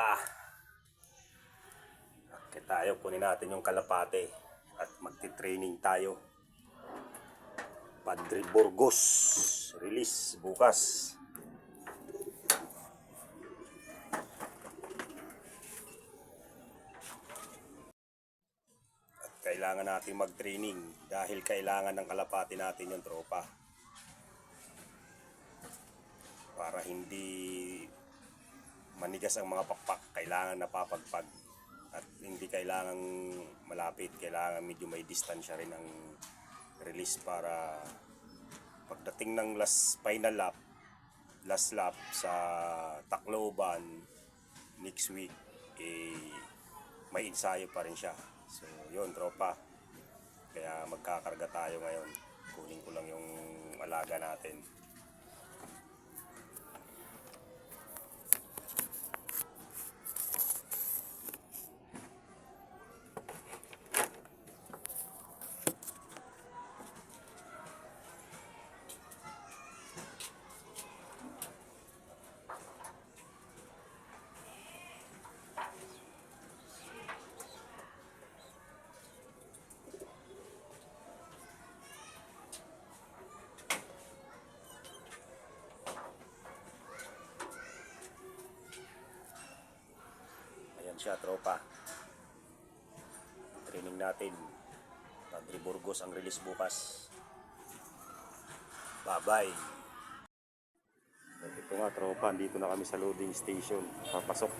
tropa. Kaya tayo, kunin natin yung kalapate at magti-training tayo. Padre Burgos, release bukas. At kailangan natin mag-training dahil kailangan ng kalapate natin yung tropa. Para hindi manigas ang mga pakpak, kailangan napapagpag. At hindi kailangan malapit, kailangan medyo may distansya rin ang release para pagdating ng last lap sa Tacloban next week, may ensayo pa rin siya. So yun tropa, kaya magkakarga tayo ngayon. Kunin ko lang yung alaga natin. Siya tropa, training natin. Padre Burgos ang release bukas. Bye bye. Ito nga tropa, dito na kami sa loading station, papasok.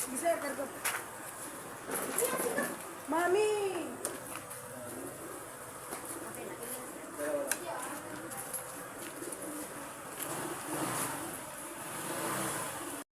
Bisa karga. Mami.